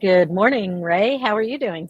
Good morning, Ray. How are you doing?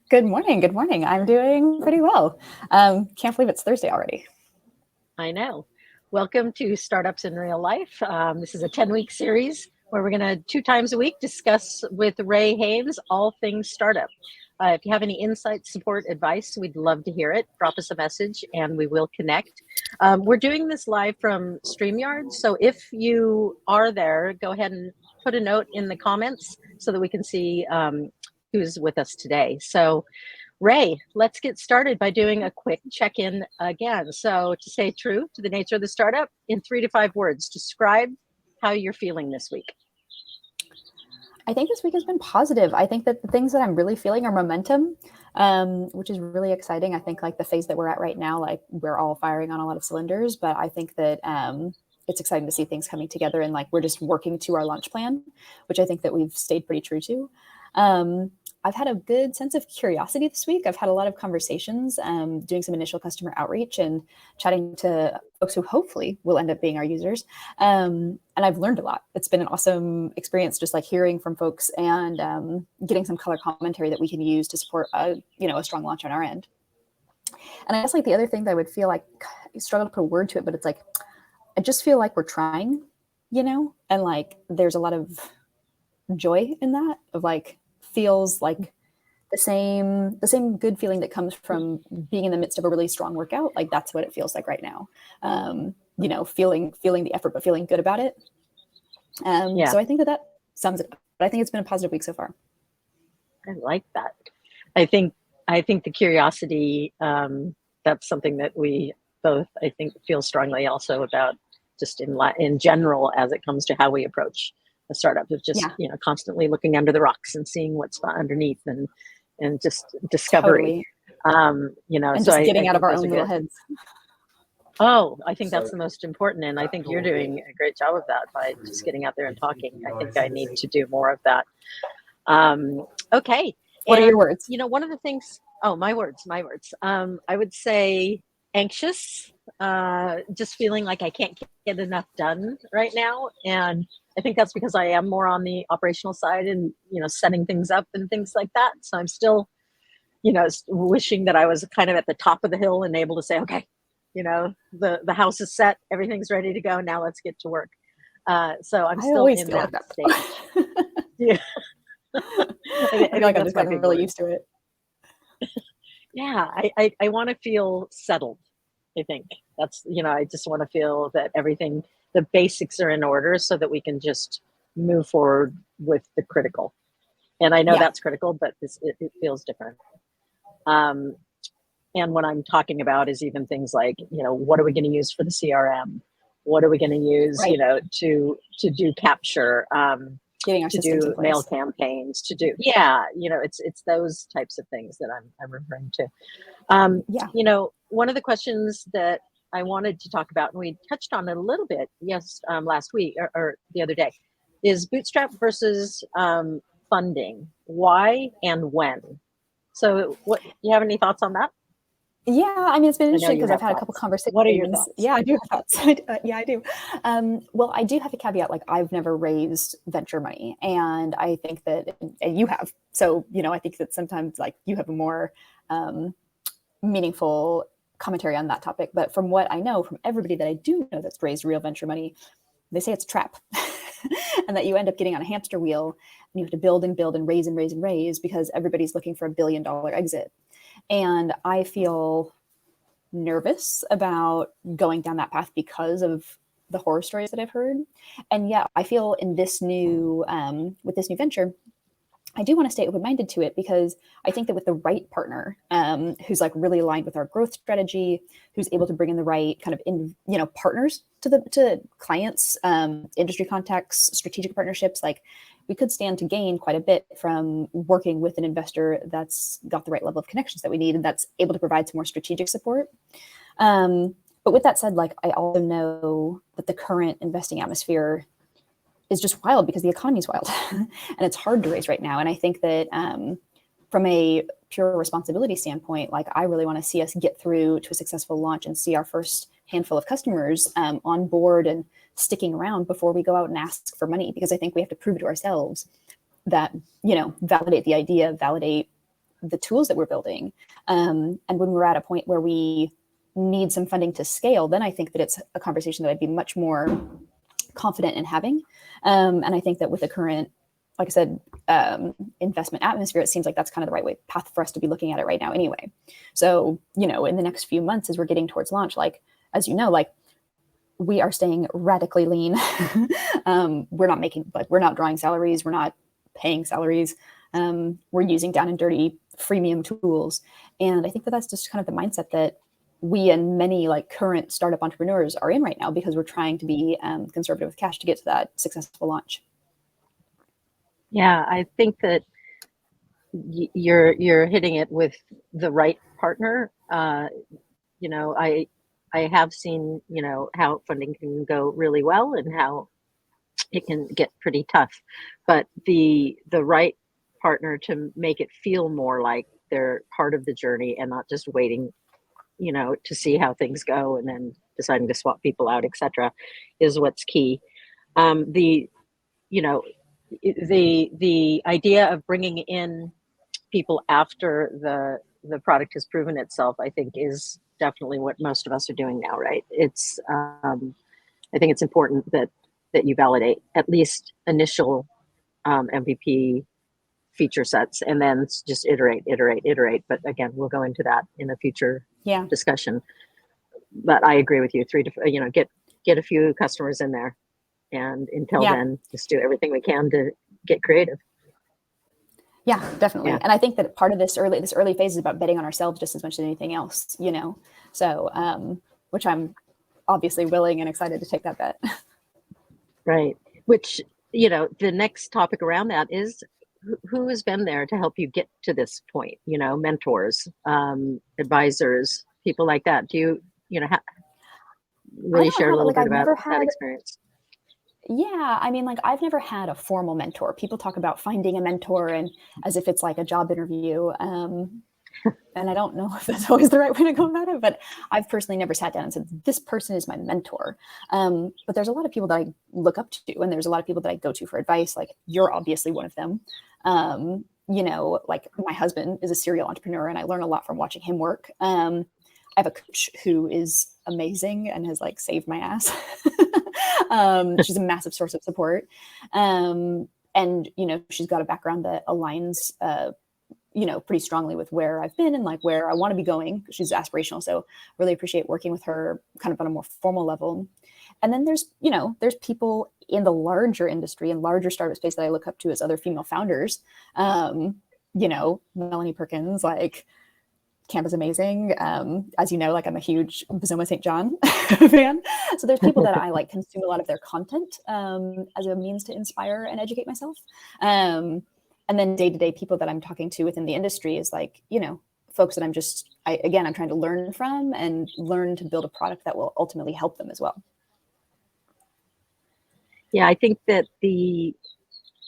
Good morning. Good morning. I'm doing pretty well. Can't believe it's Thursday already. I know. Welcome to Startups in Real Life. This is a 10-week series where we're going to 2 times a week discuss with Rae Hames all things startup. If you have any insight, support, advice, we'd love to hear it. Drop us a message and we will connect. We're doing this live from StreamYard. So if you are there, go ahead and put a note in the comments so that we can see who's with us today. So Ray, let's get started by doing a quick check-in again. So to stay true to the nature of the startup, in 3 to 5 words, describe how you're feeling this week. I think this week has been positive. I think that the things that I'm really feeling are momentum, which is really exciting. I think like the phase that we're at right now, like we're all firing on a lot of cylinders, but I think that it's exciting to see things coming together and like we're just working to our launch plan, which I think that we've stayed pretty true to. I've had a good sense of curiosity this week. I've had a lot of conversations, doing some initial customer outreach and chatting to folks who hopefully will end up being our users. And I've learned a lot. It's been an awesome experience, just like hearing from folks and getting some color commentary that we can use to support a strong launch on our end. And I guess like the other thing that I would feel like I struggle to put a word to it, but it's like, I just feel like we're trying, and like there's a lot of joy in that of like, feels like the same good feeling that comes from being in the midst of a really strong workout. Like that's what it feels like right now. Feeling the effort, but feeling good about it. So I think that sums it up. But I think it's been a positive week so far. I like that. I think the curiosity, that's something that we both, I think, feel strongly also about just in general as it comes to how we approach a startup of just constantly looking under the rocks and seeing what's underneath and just discovery. Totally. And so just getting out of our own little heads. Oh, I think that's the most important, and I think you're doing a great job of that by just getting out there and talking. I think I need to do more of that. Okay. What are your words? One of the things. Oh, my words. I would say anxious. Just feeling like I can't get enough done right now, and I think that's because I am more on the operational side and, setting things up and things like that. So I'm still, wishing that I was kind of at the top of the hill and able to say, okay, the house is set, everything's ready to go. Now let's get to work. So I'm still in that stage. Yeah. I feel like I've just gotten really used to it. Yeah. I want to feel settled. I think that's, I just want to feel that the basics are in order so that we can just move forward with the critical. And I know that's critical, but it feels different. And what I'm talking about is even things like, what are we going to use for the CRM? What are we going to use, to do capture, getting our to do mail campaigns, to do, it's those types of things that I'm referring to. One of the questions that I wanted to talk about, and we touched on it a little bit, last week or the other day, is bootstrap versus funding. Why and when? So, do you have any thoughts on that? Yeah, I mean, it's been interesting because I've had a couple conversations. What are your thoughts? Yeah, I do have thoughts. Yeah, I do. Well, I do have a caveat. Like, I've never raised venture money, and I think that you have. So, I think that sometimes like you have a more meaningful commentary on that topic. But from what I know from everybody that I do know that's raised real venture money, they say it's a trap. And that you end up getting on a hamster wheel and you have to build and build and raise because everybody's looking for $1 billion exit. And I feel nervous about going down that path because of the horror stories that I've heard. And yeah, I feel in this new, with this new venture, I do want to stay open-minded to it because I think that with the right partner, who's like really aligned with our growth strategy, who's able to bring in the right kind of partners to clients, industry contacts, strategic partnerships, like we could stand to gain quite a bit from working with an investor that's got the right level of connections that we need and that's able to provide some more strategic support. But with that said, like I also know that the current investing atmosphere is just wild because the economy is wild and it's hard to raise right now. And I think that from a pure responsibility standpoint, like I really want to see us get through to a successful launch and see our first handful of customers on board and sticking around before we go out and ask for money, because I think we have to prove it to ourselves that, you know, validate the idea, validate the tools that we're building. And when we're at a point where we need some funding to scale, then I think that it's a conversation that I'd be much more confident in having. And I think that with the current, like I said, investment atmosphere, it seems like that's kind of the right path for us to be looking at it right now anyway. So, you know, in the next few months, as we're getting towards launch, like, as you know, like, we are staying radically lean. We're not drawing salaries. We're not paying salaries. We're using down and dirty freemium tools. And I think that that's just kind of the mindset that we and many like current startup entrepreneurs are in right now, because we're trying to be conservative with cash to get to that successful launch. Yeah, I think that you're hitting it with the right partner. You know, I have seen, you know, how funding can go really well and how it can get pretty tough, but the right partner to make it feel more like they're part of the journey and not just waiting, you know, to see how things go and then deciding to swap people out, etc., is what's key. The you know the idea of bringing in people after the product has proven itself, I think, is definitely what most of us are doing now, right? It's I think it's important that you validate at least initial MVP feature sets and then just iterate. But again, we'll go into that in a future discussion. But I agree with you. Get a few customers in there, and until then, just do everything we can to get creative. Yeah, definitely. Yeah. And I think that part of this early phase is about betting on ourselves just as much as anything else, you know? So, which I'm obviously willing and excited to take that bet. Right. Which, you know, the next topic around that is who has been there to help you get to this point, you know, mentors, advisors, people like that. Do you, will you share a little bit about that experience? Yeah, I mean, like, I've never had a formal mentor. People talk about finding a mentor and as if it's like a job interview. And I don't know if that's always the right way to go about it, but I've personally never sat down and said, this person is my mentor. But there's a lot of people that I look up to, and there's a lot of people that I go to for advice. Like, you're obviously one of them. You know, like, my husband is a serial entrepreneur and I learn a lot from watching him work. I have a coach who is amazing and has like saved my ass. She's a massive source of support. And, you know, she's got a background that aligns, you know, pretty strongly with where I've been and like where I want to be going. She's aspirational. So really appreciate working with her kind of on a more formal level. And then there's people in the larger industry and larger startup space that I look up to as other female founders. You know, Melanie Perkins, like, Camp is amazing. As you know, like, I'm a huge Bazoma St. John fan. So there's people that I like consume a lot of their content as a means to inspire and educate myself. And then day-to-day people that I'm talking to within the industry is like, you know, folks that I'm trying to learn from and learn to build a product that will ultimately help them as well. Yeah, I think that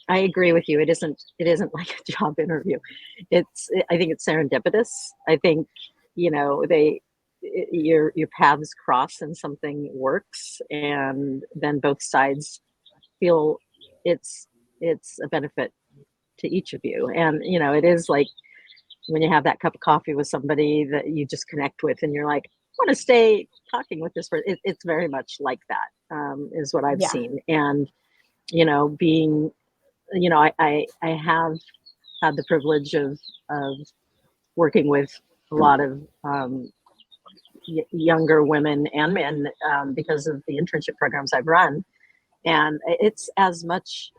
I agree with you. It isn't like a job interview. I think it's serendipitous. I think, you know, your paths cross and something works, and then both sides feel it's a benefit to each of you. And, you know, it is like when you have that cup of coffee with somebody that you just connect with and you're like, I want to stay talking with this person. It's very much like that, is what I've seen. And, you know, being, you know, I have had the privilege of working with a lot of younger women and men because of the internship programs I've run. And it's as much,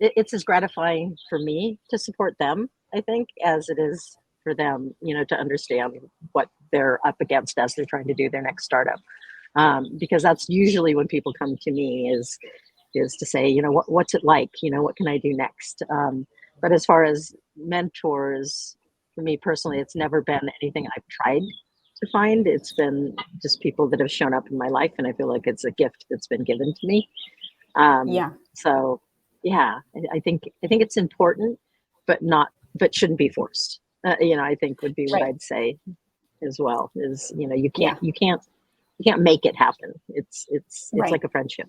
it's as gratifying for me to support them, I think, as it is for them, you know, to understand what they're up against as they're trying to do their next startup. Because that's usually when people come to me is to say, you know, what's it like? You know, what can I do next? But as far as mentors, for me personally, it's never been anything I've tried to find. It's been just people that have shown up in my life, and I feel like it's a gift that's been given to me. So yeah, I think it's important, but shouldn't be forced. You know, I think would be what I'd say as well. Is, you know, you can't make it happen. It's like a friendship.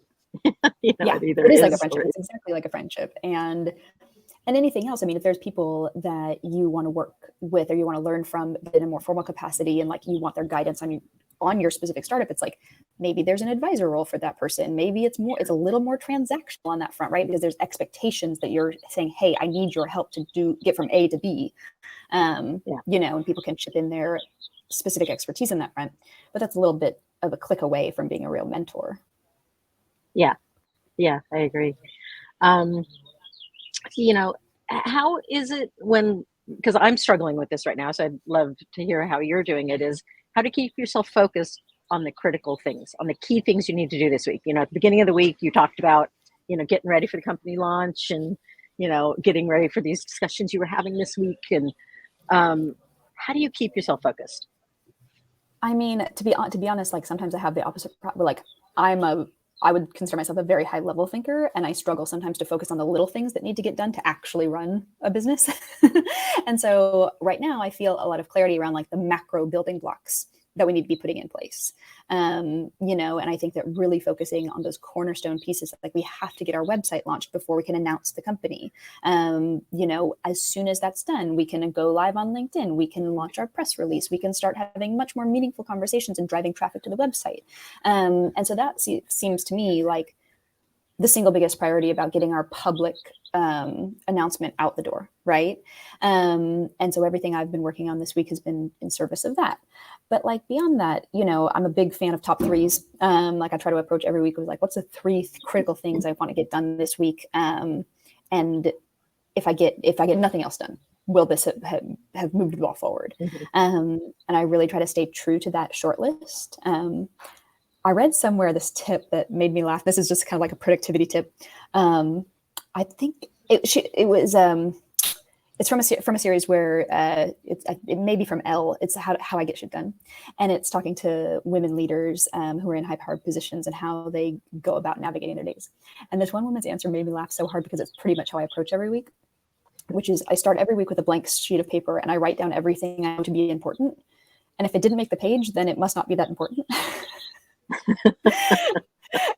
Yeah, it either it is like a is friendship. or It's exactly like a friendship. And anything else, I mean, if there's people that you want to work with or you want to learn from in a more formal capacity, and like you want their guidance on your specific startup, it's like maybe there's an advisor role for that person. Maybe it's a little more transactional on that front, right? Because there's expectations that you're saying, hey, I need your help to get from A to B. And people can chip in their specific expertise in that front, but that's a little bit of a click away from being a real mentor. Yeah, I agree. Um, how is it because I'm struggling with this right now, so I'd love to hear how you're doing it, is how to keep yourself focused on the critical things, on the key things you need to do this week. At the beginning of the week, you talked about, getting ready for the company launch and, getting ready for these discussions you were having this week. And how do you keep yourself focused? I mean, to be honest, like sometimes I have the opposite problem. Like I would consider myself a very high level thinker, and I struggle sometimes to focus on the little things that need to get done to actually run a business. And so right now I feel a lot of clarity around like the macro building blocks that we need to be putting in place. And I think that really focusing on those cornerstone pieces, like we have to get our website launched before we can announce the company. As soon as that's done, we can go live on LinkedIn. We can launch our press release. We can start having much more meaningful conversations and driving traffic to the website. And so that seems to me like the single biggest priority about getting our public announcement out the door, right? And so everything I've been working on this week has been in service of that. But like beyond that, I'm a big fan of top threes. Like I try to approach every week with like, what's the three critical things I want to get done this week? And if I get nothing else done, will this have moved the ball forward? Mm-hmm. And I really try to stay true to that short list. I read somewhere this tip that made me laugh. This is just kind of like a productivity tip. I think it's from a series where it may be from Elle. It's how I get shit done, and it's talking to women leaders who are in high powered positions and how they go about navigating their days. And this one woman's answer made me laugh so hard because it's pretty much how I approach every week, which is I start every week with a blank sheet of paper and I write down everything I know to be important. And if it didn't make the page, then it must not be that important.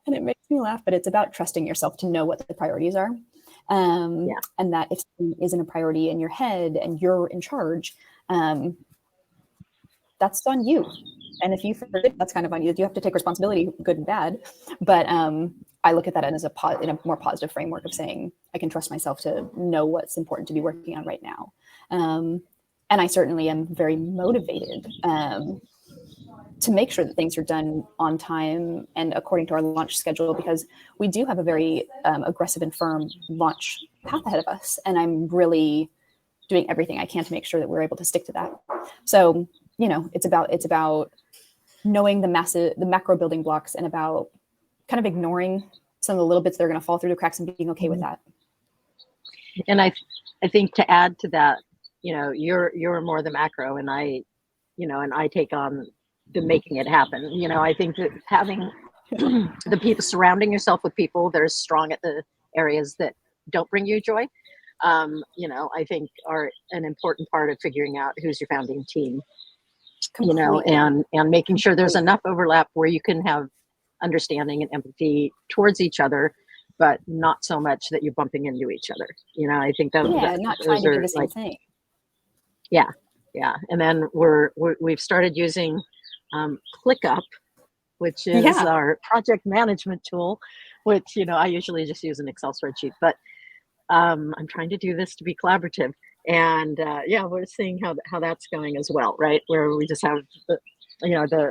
And it makes me laugh, but it's about trusting yourself to know what the priorities are. And that if something isn't a priority in your head and you're in charge, that's on you. And if you forget, that's kind of on you. You have to take responsibility, good and bad. But I look at that as in a more positive framework of saying, I can trust myself to know what's important to be working on right now. And I certainly am very motivated to make sure that things are done on time and according to our launch schedule, because we do have a very aggressive and firm launch path ahead of us. And I'm really doing everything I can to make sure that we're able to stick to that. So, it's about knowing the macro building blocks and about kind of ignoring some of the little bits that are going to fall through the cracks and being okay with that. And I think to add to that, you're more the macro, and I take on the making it happen. I think that having the people, surrounding yourself with people that are strong at the areas that don't bring you joy, I think are an important part of figuring out who's your founding team. Completely. And making sure there's enough overlap where you can have understanding and empathy towards each other, but not so much that you're bumping into each other. I think that not trying to do the same thing. Yeah. And then we've started using ClickUp, which is our project management tool, which I usually just use an Excel spreadsheet, but I'm trying to do this to be collaborative. And we're seeing how that's going as well, right? Where we just have the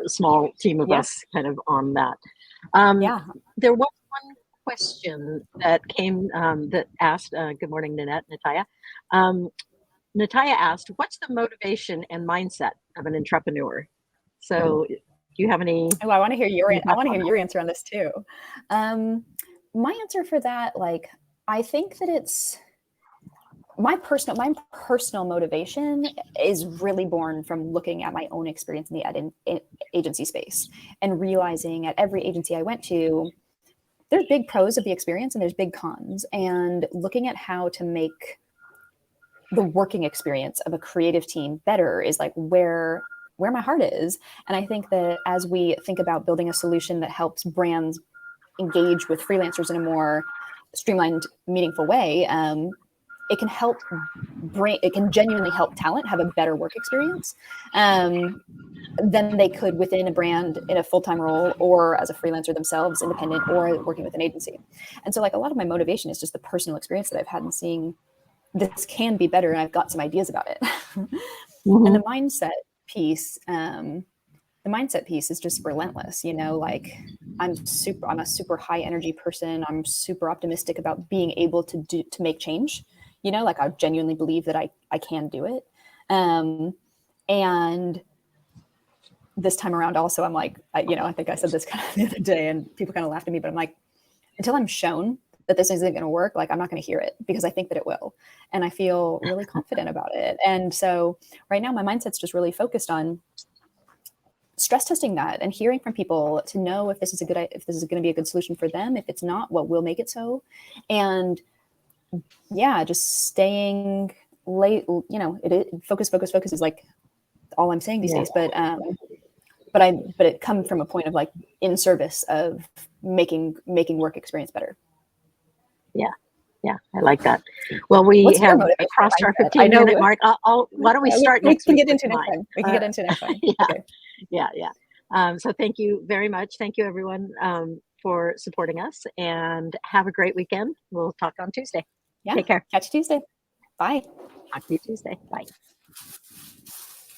small team of us kind of on that. There was one question that came that asked, good morning, Natalia. Natalia asked, what's the motivation and mindset of an entrepreneur? So do you have any? Oh, I want to hear your answer on this too. My answer for that, I think that it's my personal motivation is really born from looking at my own experience in the ad agency space and realizing at every agency I went to, there's big pros of the experience and there's big cons, and looking at how to make the working experience of a creative team better is like where my heart is. And I think that as we think about building a solution that helps brands engage with freelancers in a more streamlined, meaningful way, it can help it can genuinely help talent have a better work experience than they could within a brand in a full-time role or as a freelancer themselves, independent, or working with an agency. And so like a lot of my motivation is just the personal experience that I've had in seeing this can be better, and I've got some ideas about it. Mm-hmm. And the mindset piece is just relentless, like I'm a super high energy person. I'm super optimistic about being able to make change, like I genuinely believe that I can do it. And this time around also, I'm like, I think I said this kind of the other day and people kind of laughed at me, but I'm like, until I'm shown that this isn't going to work, like I'm not going to hear it, because I think that it will. And I feel really confident about it. And so right now my mindset's just really focused on stress testing that and hearing from people to know if this is going to be a good solution for them. If it's not, what will make it so? And yeah, just staying late, focus is like all I'm saying these days. But it comes from a point of like in service of making work experience better. Yeah, I like that. Well, we have crossed our 15-minute mark. Why don't we start next week? We can get into next time. Yeah. So thank you very much. Thank you, everyone, for supporting us, and have a great weekend. We'll talk on Tuesday. Yeah. Take care. Catch you Tuesday. Bye. Talk to you Tuesday. Bye.